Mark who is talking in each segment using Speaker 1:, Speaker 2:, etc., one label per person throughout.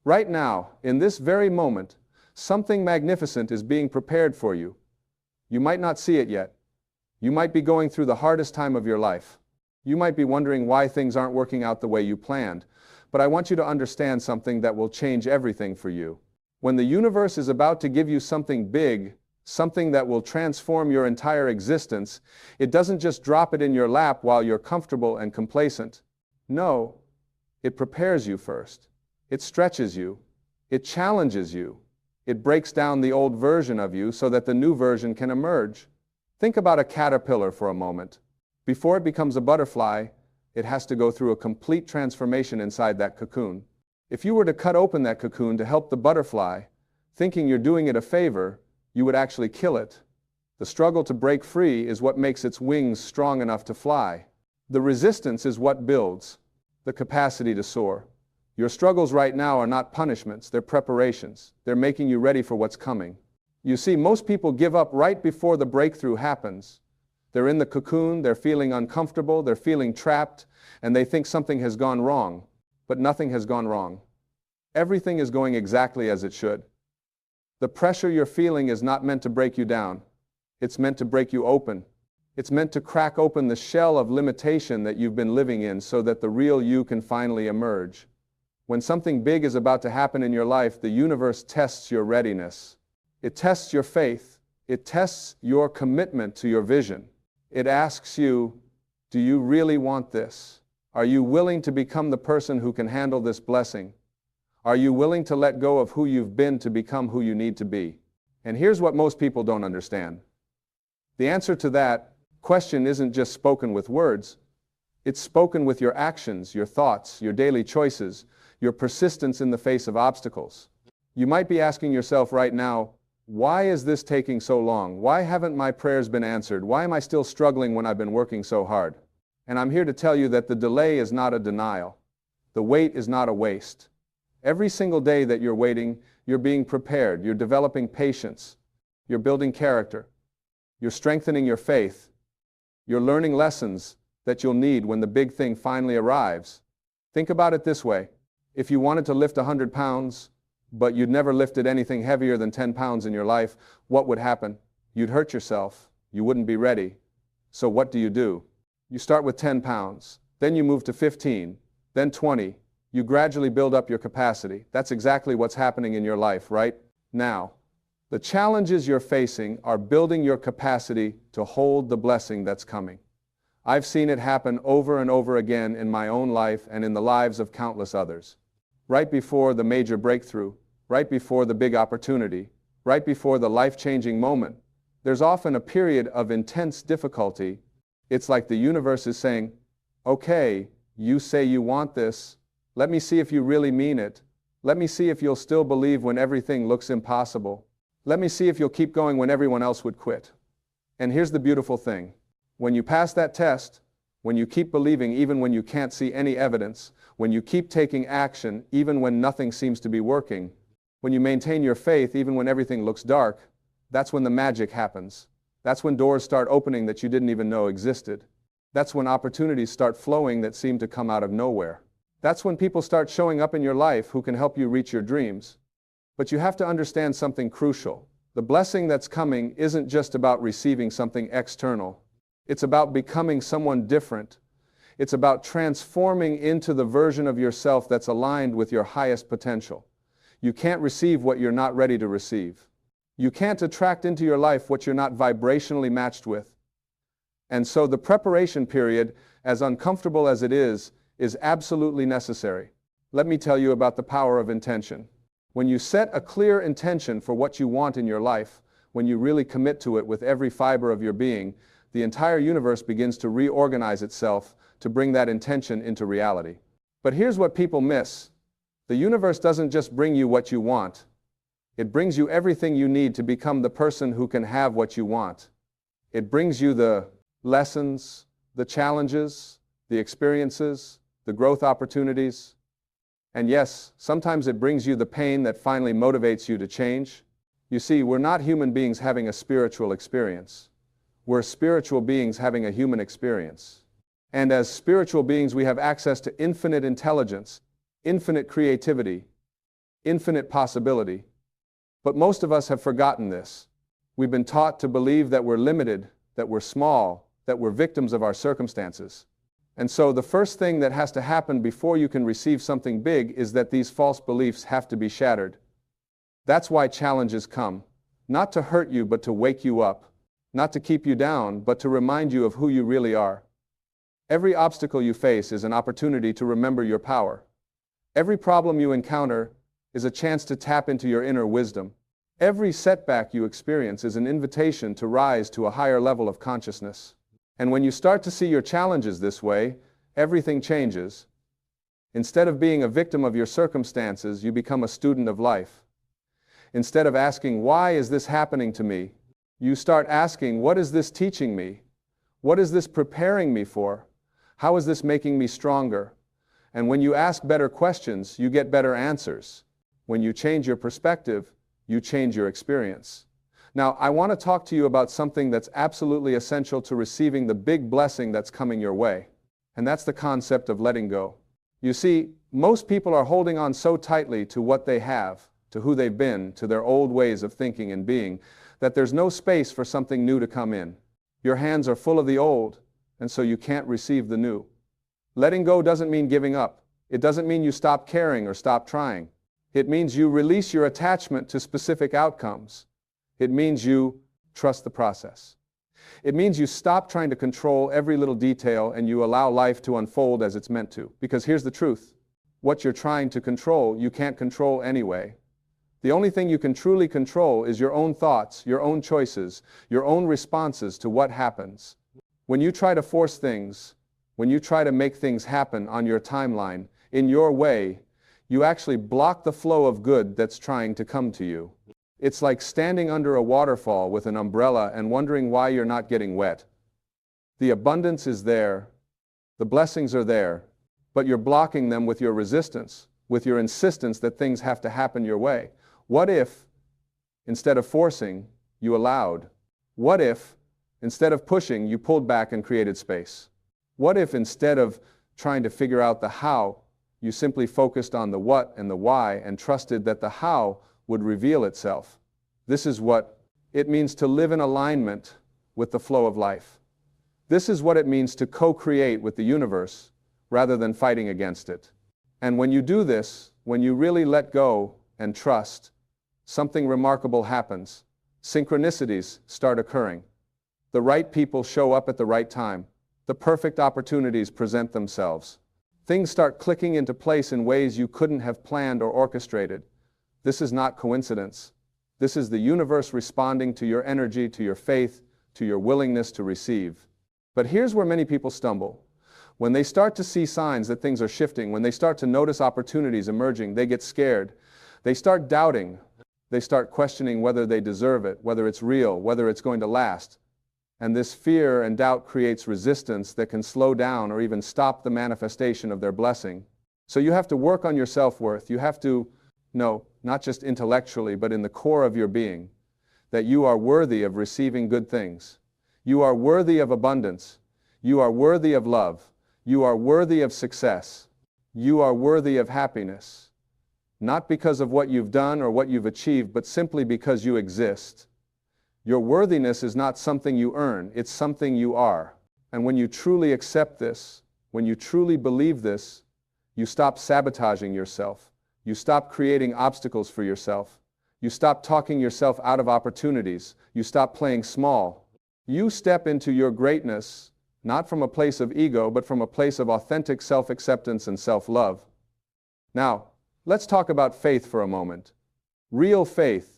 Speaker 1: Right now, in this very moment, something magnificent is being prepared for you. You might not see it yet. You might be going through the hardest time of your life. You might be wondering why things aren't working out the way you planned. But I want you to understand something that will change everything for you. When the universe is about to give you something big, something that will transform your entire existence, it doesn't just drop it in your lap while you're comfortable and complacent. No, it prepares you first. It stretches you. It challenges you. It breaks down the old version of you so that the new version can emerge. Think about a caterpillar for a moment. Before it becomes a butterfly, it has to go through a complete transformation inside that cocoon. If you were to cut open that cocoon to help the butterfly, thinking you're doing it a favor, you would actually kill it. The struggle to break free is what makes its wings strong enough to fly. The resistance is what builds the capacity to soar. Your struggles right now are not punishments, they're preparations. They're making you ready for what's coming. You see, most people give up right before the breakthrough happens. They're in the cocoon, they're feeling uncomfortable, they're feeling trapped, and they think something has gone wrong. But nothing has gone wrong. Everything is going exactly as it should. The pressure you're feeling is not meant to break you down. It's meant to break you open. It's meant to crack open the shell of limitation that you've been living in so that the real you can finally emerge. When something big is about to happen in your life, the universe tests your readiness. It tests your faith. It tests your commitment to your vision. It asks you, do you really want this? Are you willing to become the person who can handle this blessing? Are you willing to let go of who you've been to become who you need to be? And here's what most people don't understand. The answer to that question isn't just spoken with words. It's spoken with your actions, your thoughts, your daily choices, your persistence in the face of obstacles. You might be asking yourself right now, why is this taking so long? Why haven't my prayers been answered? Why am I still struggling when I've been working so hard? And I'm here to tell you that the delay is not a denial. The wait is not a waste. Every single day that you're waiting, you're being prepared, you're developing patience, you're building character, you're strengthening your faith, you're learning lessons that you'll need when the big thing finally arrives. Think about it this way. If you wanted to lift 100 pounds, but you'd never lifted anything heavier than 10 pounds in your life, what would happen? You'd hurt yourself. You wouldn't be ready. So what do? You start with 10 pounds, then you move to 15, then 20. You gradually build up your capacity. That's exactly what's happening in your life right now. The challenges you're facing are building your capacity to hold the blessing that's coming. I've seen it happen over and over again in my own life and in the lives of countless others. Right before the major breakthrough, right before the big opportunity, right before the life-changing moment, there's often a period of intense difficulty. It's like the universe is saying, okay, you say you want this. Let me see if you really mean it. Let me see if you'll still believe when everything looks impossible. Let me see if you'll keep going when everyone else would quit. And here's the beautiful thing. When you pass that test, when you keep believing even when you can't see any evidence, when you keep taking action even when nothing seems to be working, when you maintain your faith even when everything looks dark, that's when the magic happens. That's when doors start opening that you didn't even know existed. That's when opportunities start flowing that seem to come out of nowhere. That's when people start showing up in your life who can help you reach your dreams. But you have to understand something crucial. The blessing that's coming isn't just about receiving something external. It's about becoming someone different. It's about transforming into the version of yourself that's aligned with your highest potential. You can't receive what you're not ready to receive. You can't attract into your life what you're not vibrationally matched with. And so the preparation period, as uncomfortable as it is absolutely necessary. Let me tell you about the power of intention. When you set a clear intention for what you want in your life, when you really commit to it with every fiber of your being, the entire universe begins to reorganize itself to bring that intention into reality. But here's what people miss. The universe doesn't just bring you what you want. It brings you everything you need to become the person who can have what you want. It brings you the lessons, the challenges, the experiences, the growth opportunities. And yes, sometimes it brings you the pain that finally motivates you to change. You see, we're not human beings having a spiritual experience. We're spiritual beings having a human experience. And as spiritual beings, we have access to infinite intelligence, infinite creativity, infinite possibility. But most of us have forgotten this. We've been taught to believe that we're limited, that we're small, that we're victims of our circumstances. And so the first thing that has to happen before you can receive something big is that these false beliefs have to be shattered. That's why challenges come. Not to hurt you, but to wake you up. Not to keep you down, but to remind you of who you really are. Every obstacle you face is an opportunity to remember your power. Every problem you encounter is a chance to tap into your inner wisdom. Every setback you experience is an invitation to rise to a higher level of consciousness. And when you start to see your challenges this way, everything changes. Instead of being a victim of your circumstances, you become a student of life. Instead of asking, why is this happening to me? You start asking, what is this teaching me? What is this preparing me for? How is this making me stronger? And when you ask better questions, you get better answers. When you change your perspective, you change your experience. Now, I want to talk to you about something that's absolutely essential to receiving the big blessing that's coming your way. And that's the concept of letting go. You see, most people are holding on so tightly to what they have, to who they've been, to their old ways of thinking and being, that there's no space for something new to come in. Your hands are full of the old, and so you can't receive the new. Letting go doesn't mean giving up. It doesn't mean you stop caring or stop trying. It means you release your attachment to specific outcomes. It means you trust the process. It means you stop trying to control every little detail and you allow life to unfold as it's meant to. Because here's the truth. What you're trying to control, you can't control anyway. The only thing you can truly control is your own thoughts, your own choices, your own responses to what happens. When you try to force things, when you try to make things happen on your timeline, in your way, you actually block the flow of good that's trying to come to you. It's like standing under a waterfall with an umbrella and wondering why you're not getting wet. The abundance is there, the blessings are there, but you're blocking them with your resistance, with your insistence that things have to happen your way. What if, instead of forcing, you allowed? What if, instead of pushing, you pulled back and created space? What if, instead of trying to figure out the how, you simply focused on the what and the why and trusted that the how would reveal itself? This is what it means to live in alignment with the flow of life. This is what it means to co-create with the universe rather than fighting against it. And when you do this, when you really let go and trust, something remarkable happens. Synchronicities start occurring. The right people show up at the right time. The perfect opportunities present themselves. Things start clicking into place in ways you couldn't have planned or orchestrated. This is not coincidence. This is the universe responding to your energy, to your faith, to your willingness to receive. But here's where many people stumble. When they start to see signs that things are shifting, when they start to notice opportunities emerging, they get scared. They start doubting. They start questioning whether they deserve it, whether it's real, whether it's going to last. And this fear and doubt creates resistance that can slow down or even stop the manifestation of their blessing. So you have to work on your self-worth. You have to know, not just intellectually, but in the core of your being, that you are worthy of receiving good things. You are worthy of abundance. You are worthy of love. You are worthy of success. You are worthy of happiness. Not because of what you've done or what you've achieved, but simply because you exist. Your worthiness is not something you earn, it's something you are. And when you truly accept this, when you truly believe this, you stop sabotaging yourself. You stop creating obstacles for yourself. You stop talking yourself out of opportunities. You stop playing small. You step into your greatness, not from a place of ego, but from a place of authentic self-acceptance and self-love. Now, let's talk about faith for a moment. Real faith.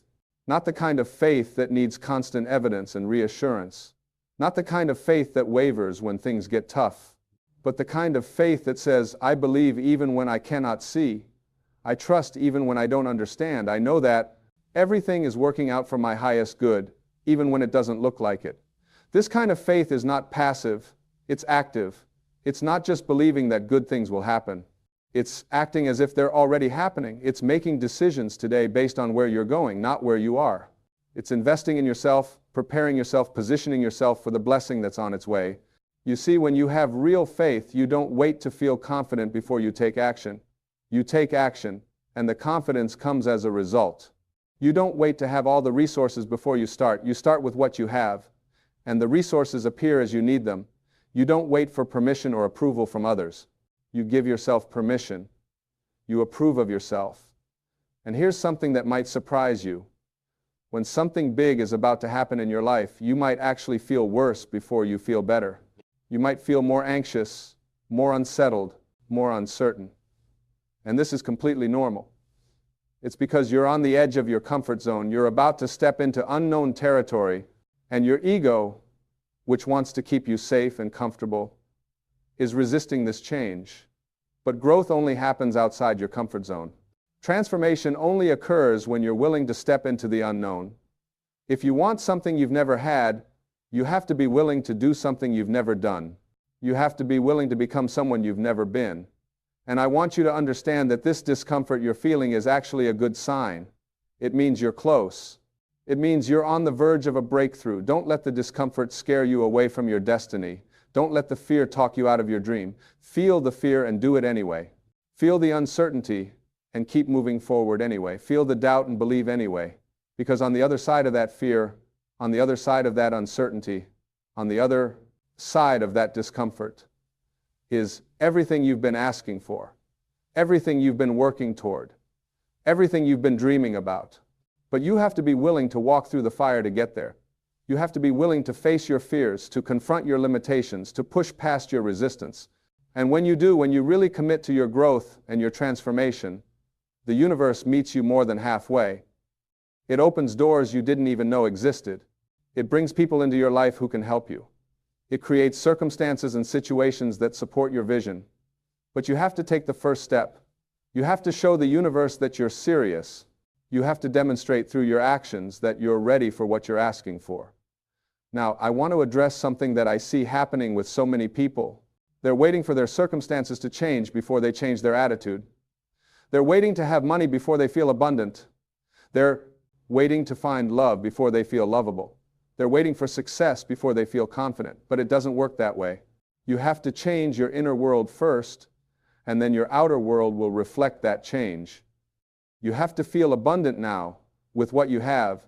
Speaker 1: Not the kind of faith that needs constant evidence and reassurance. Not the kind of faith that wavers when things get tough. But the kind of faith that says, I believe even when I cannot see. I trust even when I don't understand. I know that everything is working out for my highest good, even when it doesn't look like it. This kind of faith is not passive, it's active. It's not just believing that good things will happen. It's acting as if they're already happening. It's making decisions today based on where you're going, not where you are. It's investing in yourself, preparing yourself, positioning yourself for the blessing that's on its way. You see, when you have real faith, you don't wait to feel confident before you take action. You take action. and the confidence comes as a result. You don't wait to have all the resources before you start with what you have, and the resources appear as you need them. You don't wait for permission or approval from others. You give yourself permission. You approve of yourself. And here's something that might surprise you. When something big is about to happen in your life, you might actually feel worse before you feel better. You might feel more anxious, more unsettled, more uncertain. And this is completely normal. It's because you're on the edge of your comfort zone. You're about to step into unknown territory, and your ego, which wants to keep you safe and comfortable, is resisting this change. But growth only happens outside your comfort zone. Transformation only occurs when you're willing to step into the unknown. If you want something you've never had, you have to be willing to do something you've never done. You have to be willing to become someone you've never been. And I want you to understand that this discomfort you're feeling is actually a good sign. It means you're close. It means you're on the verge of a breakthrough. Don't let the discomfort scare you away from your destiny. Don't let the fear talk you out of your dream. Feel the fear and do it anyway. Feel the uncertainty and keep moving forward anyway. Feel the doubt and believe anyway. Because on the other side of that fear, on the other side of that uncertainty, on the other side of that discomfort, is everything you've been asking for, everything you've been working toward, everything you've been dreaming about. But you have to be willing to walk through the fire to get there. You have to be willing to face your fears, to confront your limitations, to push past your resistance. And when you do, when you really commit to your growth and your transformation, the universe meets you more than halfway. It opens doors you didn't even know existed. It brings people into your life who can help you. It creates circumstances and situations that support your vision. But you have to take the first step. You have to show the universe that you're serious. You have to demonstrate through your actions that you're ready for what you're asking for. Now, I want to address something that I see happening with so many people. They're waiting for their circumstances to change before they change their attitude. They're waiting to have money before they feel abundant. They're waiting to find love before they feel lovable. They're waiting for success before they feel confident, but it doesn't work that way. You have to change your inner world first, and then your outer world will reflect that change. You have to feel abundant now with what you have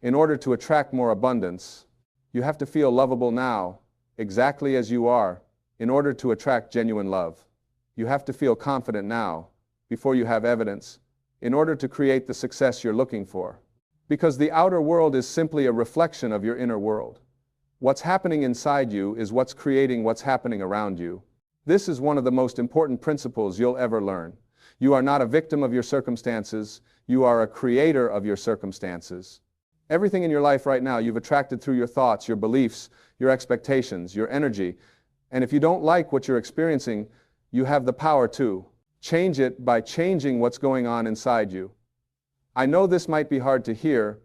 Speaker 1: in order to attract more abundance. You have to feel lovable now, exactly as you are, in order to attract genuine love. You have to feel confident now, before you have evidence, in order to create the success you're looking for. Because the outer world is simply a reflection of your inner world. What's happening inside you is what's creating what's happening around you. This is one of the most important principles you'll ever learn. You are not a victim of your circumstances. You are a creator of your circumstances. Everything in your life right now you've attracted through your thoughts, your beliefs, your expectations, your energy. And if you don't like what you're experiencing, you have the power to change it by changing what's going on inside you. I know this might be hard to hear,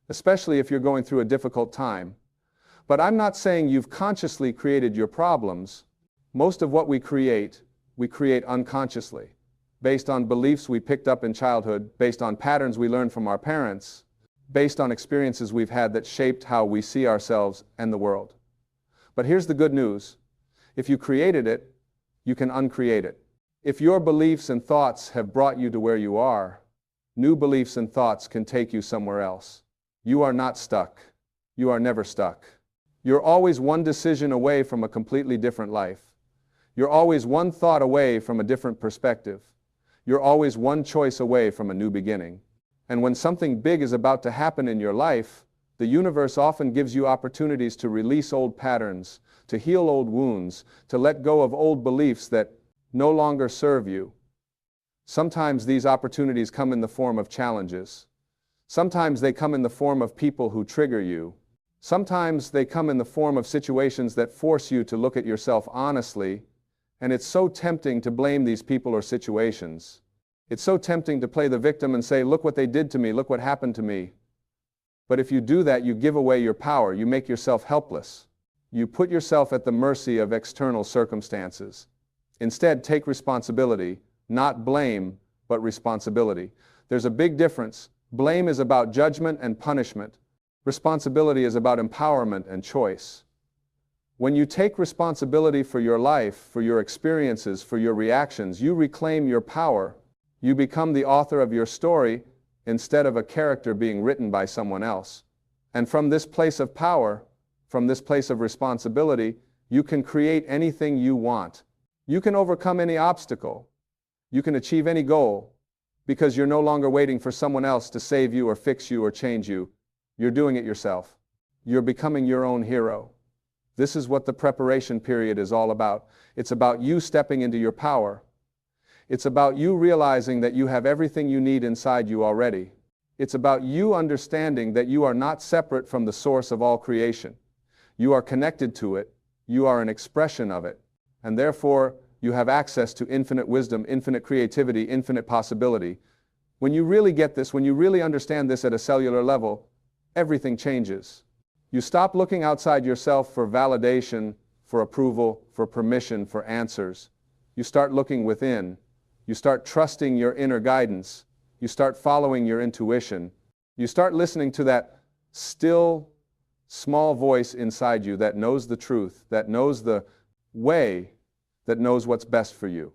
Speaker 1: especially if you're going through a difficult time. But I'm not saying you've consciously created your problems. Most of what we create unconsciously, based on beliefs we picked up in childhood, based on patterns we learned from our parents, based on experiences we've had that shaped how we see ourselves and the world. But here's the good news. If you created it, you can uncreate it. If your beliefs and thoughts have brought you to where you are, new beliefs and thoughts can take you somewhere else. You are not stuck. You are never stuck. You're always one decision away from a completely different life. You're always one thought away from a different perspective. You're always one choice away from a new beginning. And when something big is about to happen in your life, the universe often gives you opportunities to release old patterns, to heal old wounds, to let go of old beliefs that no longer serve you. Sometimes these opportunities come in the form of challenges. Sometimes they come in the form of people who trigger you. Sometimes they come in the form of situations that force you to look at yourself honestly, and it's so tempting to blame these people or situations. It's so tempting to play the victim and say, look what they did to me, look what happened to me. But if you do that, you give away your power, you make yourself helpless. You put yourself at the mercy of external circumstances. Instead, take responsibility, not blame, but responsibility. There's a big difference. Blame is about judgment and punishment. Responsibility is about empowerment and choice. When you take responsibility for your life, for your experiences, for your reactions, you reclaim your power. You become the author of your story instead of a character being written by someone else. And from this place of power, from this place of responsibility, you can create anything you want. You can overcome any obstacle. You can achieve any goal, because you're no longer waiting for someone else to save you or fix you or change you. You're doing it yourself. You're becoming your own hero. This is what the preparation period is all about. It's about you stepping into your power. It's about you realizing that you have everything you need inside you already. It's about you understanding that you are not separate from the source of all creation. You are connected to it. You are an expression of it. And therefore, you have access to infinite wisdom, infinite creativity, infinite possibility. When you really get this, when you really understand this at a cellular level, everything changes. You stop looking outside yourself for validation, for approval, for permission, for answers. You start looking within. You start trusting your inner guidance. You start following your intuition. You start listening to that still, small voice inside you that knows the truth, that knows the way, that knows what's best for you.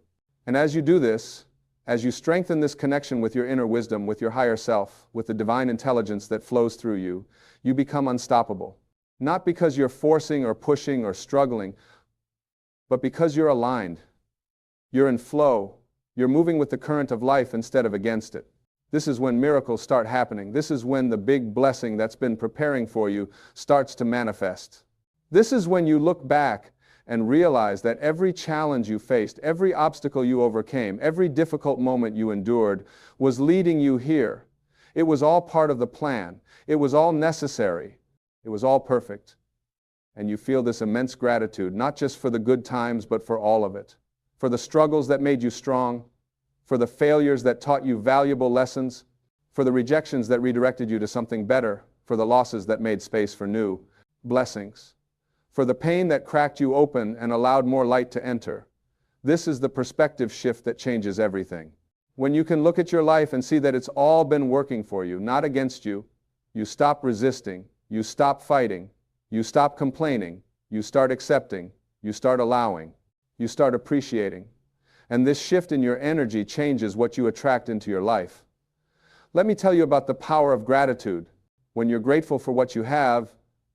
Speaker 1: And as you do this, as you strengthen this connection with your inner wisdom, with your higher self, with the divine intelligence that flows through you, you become unstoppable. Not because you're forcing or pushing or struggling, but because you're aligned. You're in flow. You're moving with the current of life instead of against it. This is when miracles start happening. This is when the big blessing that's been preparing for you starts to manifest. This is when you look back and realize that every challenge you faced, every obstacle you overcame, every difficult moment you endured was leading you here. It was all part of the plan. It was all necessary. It was all perfect. And you feel this immense gratitude, not just for the good times, but for all of it. For the struggles that made you strong, for the failures that taught you valuable lessons, for the rejections that redirected you to something better, for the losses that made space for new blessings, for the pain that cracked you open and allowed more light to enter. This is the perspective shift that changes everything. When you can look at your life and see that it's all been working for you, not against you, you stop resisting, you stop fighting, you stop complaining, you start accepting, you start allowing, you start appreciating. And this shift in your energy changes what you attract into your life. Let me tell you about the power of gratitude. When you're grateful for what you have,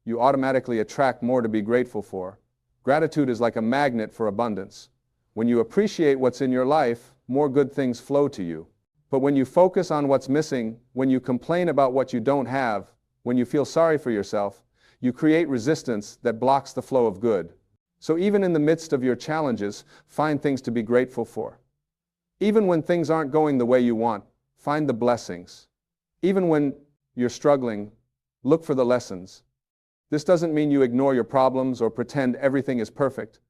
Speaker 1: you automatically attract more to be grateful for. Gratitude is like a magnet for abundance. When you appreciate what's in your life, more good things flow to you. But when you focus on what's missing, when you complain about what you don't have, when you feel sorry for yourself, you create resistance that blocks the flow of good. So even in the midst of your challenges, find things to be grateful for. Even when things aren't going the way you want, find the blessings. Even when you're struggling, look for the lessons. This doesn't mean you ignore your problems or pretend everything is perfect.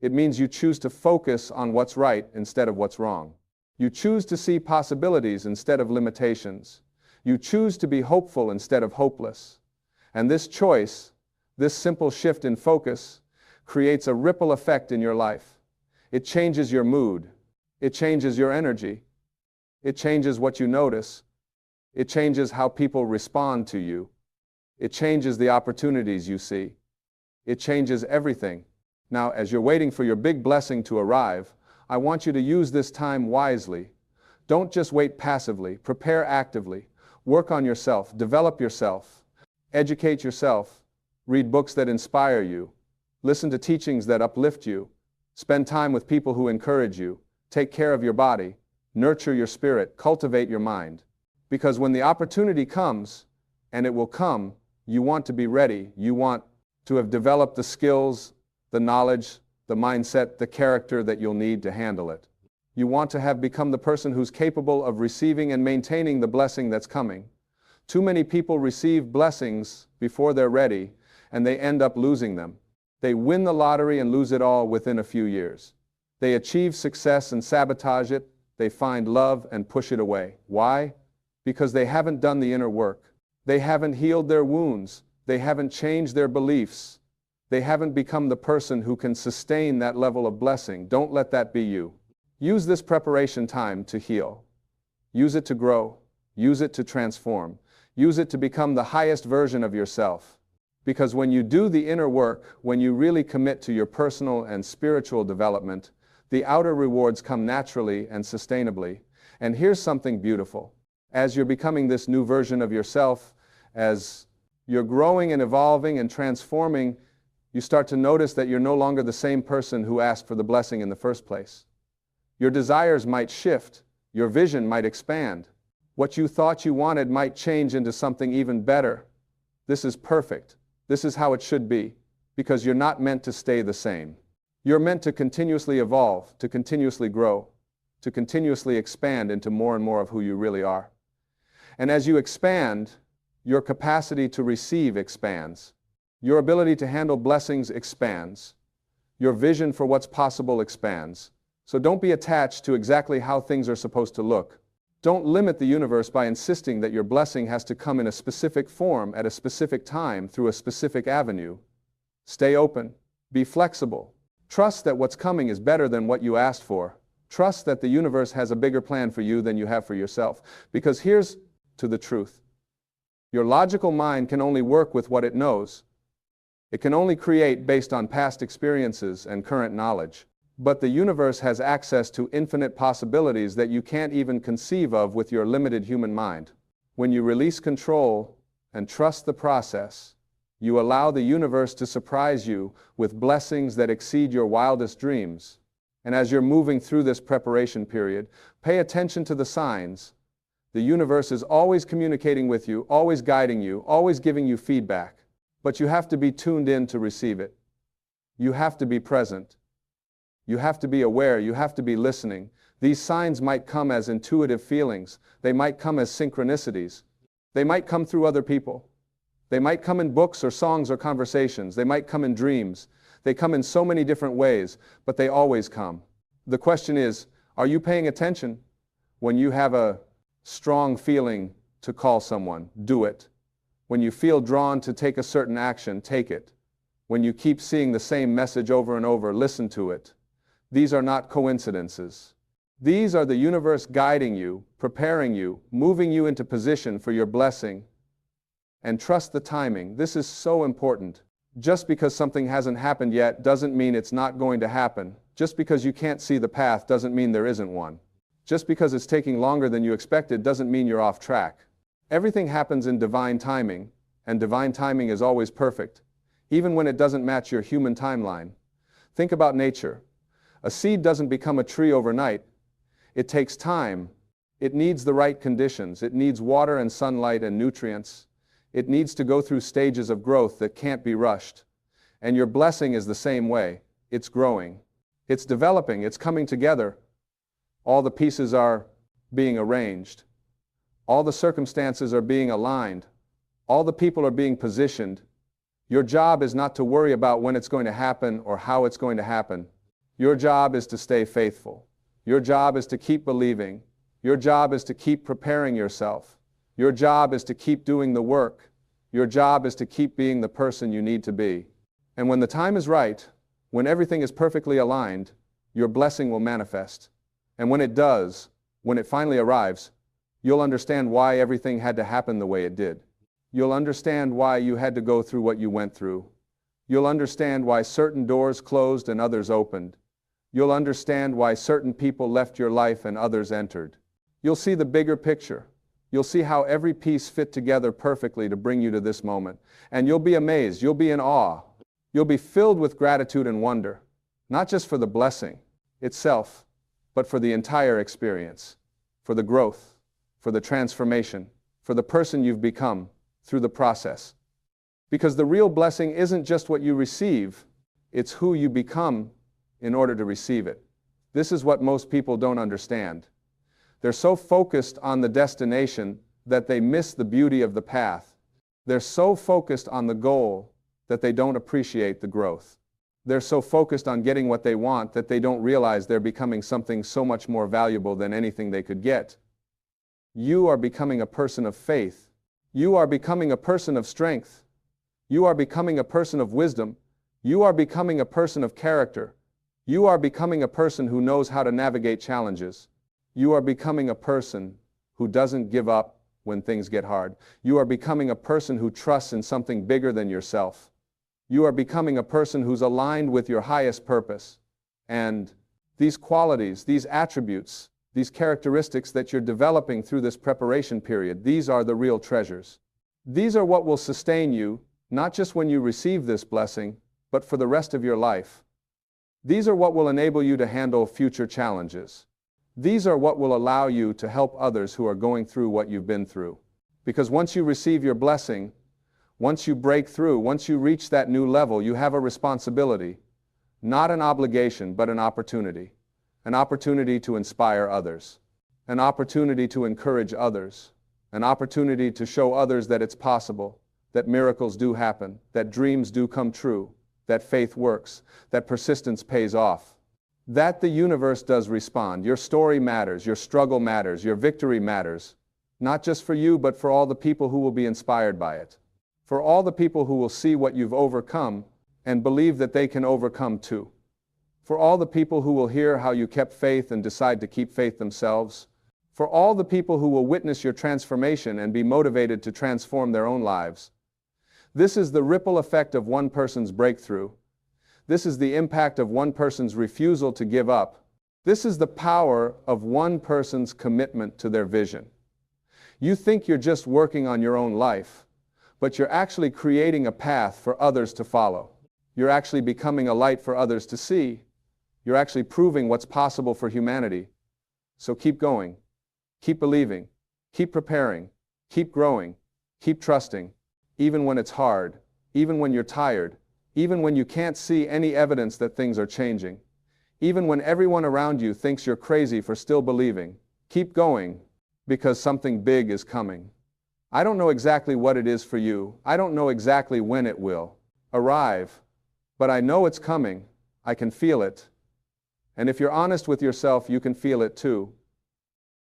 Speaker 1: It means you choose to focus on what's right instead of what's wrong. You choose to see possibilities instead of limitations. You choose to be hopeful instead of hopeless. And this choice, this simple shift in focus, creates a ripple effect in your life. It changes your mood. It changes your energy. It changes what you notice. It changes how people respond to you. It changes the opportunities you see. It changes everything. Now, as you're waiting for your big blessing to arrive, I want you to use this time wisely. Don't just wait passively. Prepare actively. Work on yourself. Develop yourself. Educate yourself. Read books that inspire you. Listen to teachings that uplift you. Spend time with people who encourage you. Take care of your body. Nurture your spirit. Cultivate your mind. Because when the opportunity comes, and it will come, you want to be ready. You want to have developed the skills, the knowledge, the mindset, the character that you'll need to handle it. You want to have become the person who's capable of receiving and maintaining the blessing that's coming. Too many people receive blessings before they're ready, and they end up losing them. They win the lottery and lose it all within a few years. They achieve success and sabotage it. They find love and push it away. Why? Because they haven't done the inner work. They haven't healed their wounds. They haven't changed their beliefs. They haven't become the person who can sustain that level of blessing. Don't let that be you. Use this preparation time to heal. Use it to grow. Use it to transform. Use it to become the highest version of yourself. Because when you do the inner work, when you really commit to your personal and spiritual development, the outer rewards come naturally and sustainably. And here's something beautiful. As you're becoming this new version of yourself, as you're growing and evolving and transforming, you start to notice that you're no longer the same person who asked for the blessing in the first place. Your desires might shift. Your vision might expand. What you thought you wanted might change into something even better. This is perfect. This is how it should be, because you're not meant to stay the same. You're meant to continuously evolve, to continuously grow, to continuously expand into more and more of who you really are. And as you expand, your capacity to receive expands. Your ability to handle blessings expands. Your vision for what's possible expands. So don't be attached to exactly how things are supposed to look. Don't limit the universe by insisting that your blessing has to come in a specific form at a specific time through a specific avenue. Stay open. Be flexible. Trust that what's coming is better than what you asked for. Trust that the universe has a bigger plan for you than you have for yourself. Because here's to the truth. Your logical mind can only work with what it knows. It can only create based on past experiences and current knowledge. But the universe has access to infinite possibilities that you can't even conceive of with your limited human mind. When you release control and trust the process, you allow the universe to surprise you with blessings that exceed your wildest dreams. And as you're moving through this preparation period, pay attention to the signs. The universe is always communicating with you, always guiding you, always giving you feedback. But you have to be tuned in to receive it. You have to be present. You have to be aware. You have to be listening. These signs might come as intuitive feelings. They might come as synchronicities. They might come through other people. They might come in books or songs or conversations. They might come in dreams. They come in so many different ways, but they always come. The question is, are you paying attention? When you have a strong feeling to call someone, do it. When you feel drawn to take a certain action, take it. When you keep seeing the same message over and over, listen to it. These are not coincidences. These are the universe guiding you, preparing you, moving you into position for your blessing. And trust the timing. This is so important. Just because something hasn't happened yet doesn't mean it's not going to happen. Just because you can't see the path doesn't mean there isn't one. Just because it's taking longer than you expected doesn't mean you're off track. Everything happens in divine timing, and divine timing is always perfect, even when it doesn't match your human timeline. Think about nature. A seed doesn't become a tree overnight. It takes time. It needs the right conditions. It needs water and sunlight and nutrients. It needs to go through stages of growth that can't be rushed. And your blessing is the same way. It's growing. It's developing. It's coming together. All the pieces are being arranged. All the circumstances are being aligned. All the people are being positioned. Your job is not to worry about when it's going to happen or how it's going to happen. Your job is to stay faithful. Your job is to keep believing. Your job is to keep preparing yourself. Your job is to keep doing the work. Your job is to keep being the person you need to be. And when the time is right, when everything is perfectly aligned, your blessing will manifest. And when it does, when it finally arrives, you'll understand why everything had to happen the way it did. You'll understand why you had to go through what you went through. You'll understand why certain doors closed and others opened. You'll understand why certain people left your life and others entered. You'll see the bigger picture. You'll see how every piece fit together perfectly to bring you to this moment. And you'll be amazed. You'll be in awe. You'll be filled with gratitude and wonder, not just for the blessing itself, but for the entire experience, for the growth, for the transformation, for the person you've become through the process. Because the real blessing isn't just what you receive, it's who you become in order to receive it. This is what most people don't understand. They're so focused on the destination that they miss the beauty of the path. They're so focused on the goal that they don't appreciate the growth. They're so focused on getting what they want that they don't realize they're becoming something so much more valuable than anything they could get. You are becoming a person of faith. You are becoming a person of strength. You are becoming a person of wisdom. You are becoming a person of character. You are becoming a person who knows how to navigate challenges. You are becoming a person who doesn't give up when things get hard. You are becoming a person who trusts in something bigger than yourself. You are becoming a person who's aligned with your highest purpose. And these qualities, these attributes, these characteristics that you're developing through this preparation period, these are the real treasures. These are what will sustain you, not just when you receive this blessing, but for the rest of your life. These are what will enable you to handle future challenges. These are what will allow you to help others who are going through what you've been through. Because once you receive your blessing, once you break through, once you reach that new level, you have a responsibility, not an obligation, but an opportunity. An opportunity to inspire others, an opportunity to encourage others, an opportunity to show others that it's possible, that miracles do happen, that dreams do come true, that faith works, that persistence pays off, that the universe does respond. Your story matters, your struggle matters, your victory matters, not just for you, but for all the people who will be inspired by it, for all the people who will see what you've overcome and believe that they can overcome too. For all the people who will hear how you kept faith and decide to keep faith themselves. For all the people who will witness your transformation and be motivated to transform their own lives. This is the ripple effect of one person's breakthrough. This is the impact of one person's refusal to give up. This is the power of one person's commitment to their vision. You think you're just working on your own life, but you're actually creating a path for others to follow. You're actually becoming a light for others to see. You're actually proving what's possible for humanity. So keep going, keep believing, keep preparing, keep growing, keep trusting, even when it's hard, even when you're tired, even when you can't see any evidence that things are changing, even when everyone around you thinks you're crazy for still believing. Keep going, because something big is coming. I don't know exactly what it is for you. I don't know exactly when it will arrive, but I know it's coming. I can feel it. And if you're honest with yourself, you can feel it too.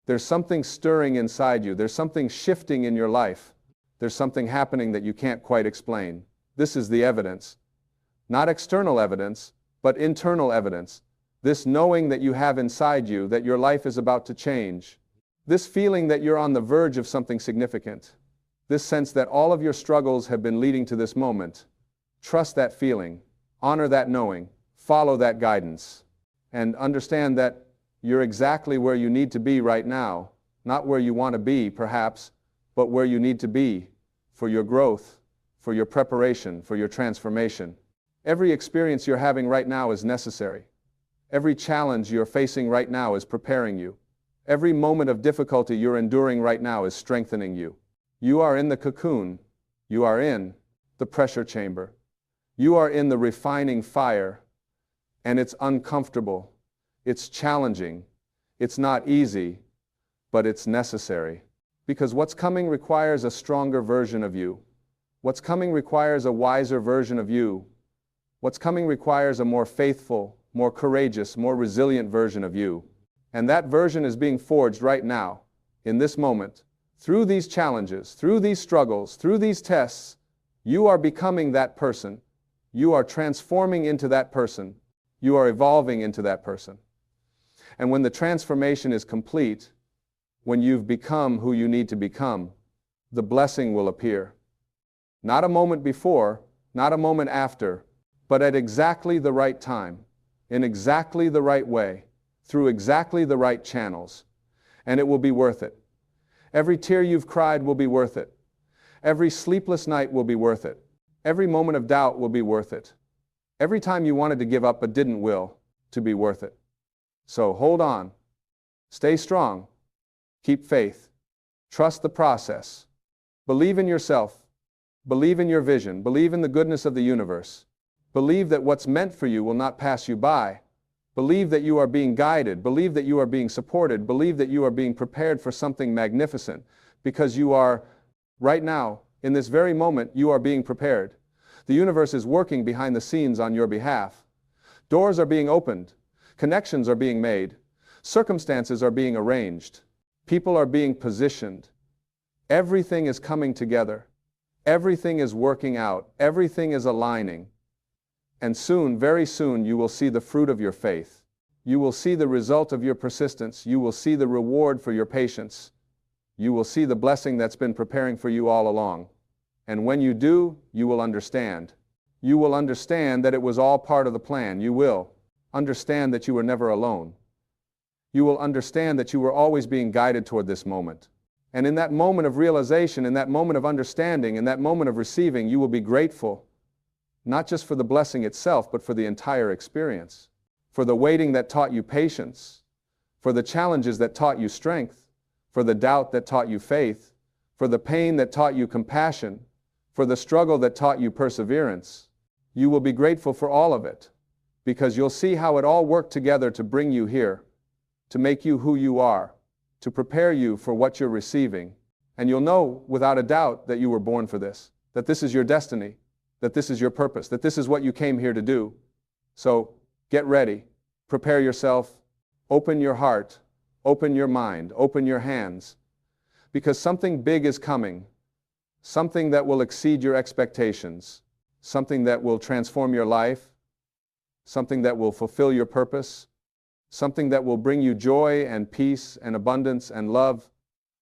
Speaker 1: There's something stirring inside you. There's something shifting in your life. There's something happening that you can't quite explain. This is the evidence. Not external evidence, but internal evidence. This knowing that you have inside you that your life is about to change. This feeling that you're on the verge of something significant. This sense that all of your struggles have been leading to this moment. Trust that feeling. Honor that knowing. Follow that guidance. And understand that you're exactly where you need to be right now, not where you want to be, perhaps, but where you need to be for your growth, for your preparation, for your transformation. Every experience you're having right now is necessary. Every challenge you're facing right now is preparing you. Every moment of difficulty you're enduring right now is strengthening you. You are in the cocoon. You are in the pressure chamber. You are in the refining fire. And it's uncomfortable, it's challenging, it's not easy, but it's necessary. Because what's coming requires a stronger version of you. What's coming requires a wiser version of you. What's coming requires a more faithful, more courageous, more resilient version of you. And that version is being forged right now, in this moment. Through these challenges, through these struggles, through these tests, you are becoming that person. You are transforming into that person. You are evolving into that person. And when the transformation is complete, when you've become who you need to become, the blessing will appear. Not a moment before, not a moment after, but at exactly the right time, in exactly the right way, through exactly the right channels. And it will be worth it. Every tear you've cried will be worth it. Every sleepless night will be worth it. Every moment of doubt will be worth it. Every time you wanted to give up but didn't will to be worth it. So hold on. Stay strong. Keep faith. Trust the process. Believe in yourself. Believe in your vision. Believe in the goodness of the universe. Believe that what's meant for you will not pass you by. Believe that you are being guided. Believe that you are being supported. Believe that you are being prepared for something magnificent. Because you are, right now, in this very moment, you are being prepared. The universe is working behind the scenes on your behalf. Doors are being opened. Connections are being made. Circumstances are being arranged. People are being positioned. Everything is coming together. Everything is working out. Everything is aligning. And soon, very soon, you will see the fruit of your faith. You will see the result of your persistence. You will see the reward for your patience. You will see the blessing that's been preparing for you all along. And when you do, you will understand. You will understand that it was all part of the plan. You will understand that you were never alone. You will understand that you were always being guided toward this moment. And in that moment of realization, in that moment of understanding, in that moment of receiving, you will be grateful, not just for the blessing itself, but for the entire experience, for the waiting that taught you patience, for the challenges that taught you strength, for the doubt that taught you faith, for the pain that taught you compassion, for the struggle that taught you perseverance. You will be grateful for all of it, because you'll see how it all worked together to bring you here, to make you who you are, to prepare you for what you're receiving. And you'll know without a doubt that you were born for this, that this is your destiny, that this is your purpose, that this is what you came here to do. So get ready, prepare yourself, open your heart, open your mind, open your hands, because something big is coming, something that will exceed your expectations, something that will transform your life, something that will fulfill your purpose, something that will bring you joy and peace and abundance and love.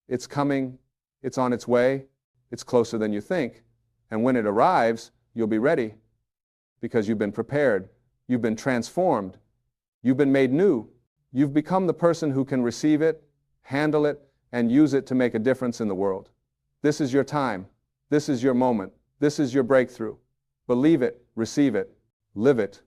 Speaker 1: It's coming, it's on its way, it's closer than you think. And when it arrives, you'll be ready, because you've been prepared, you've been transformed, you've been made new, you've become the person who can receive it, handle it, and use it to make a difference in the world. This is your time, this is your moment, this is your breakthrough. Believe it, receive it, live it.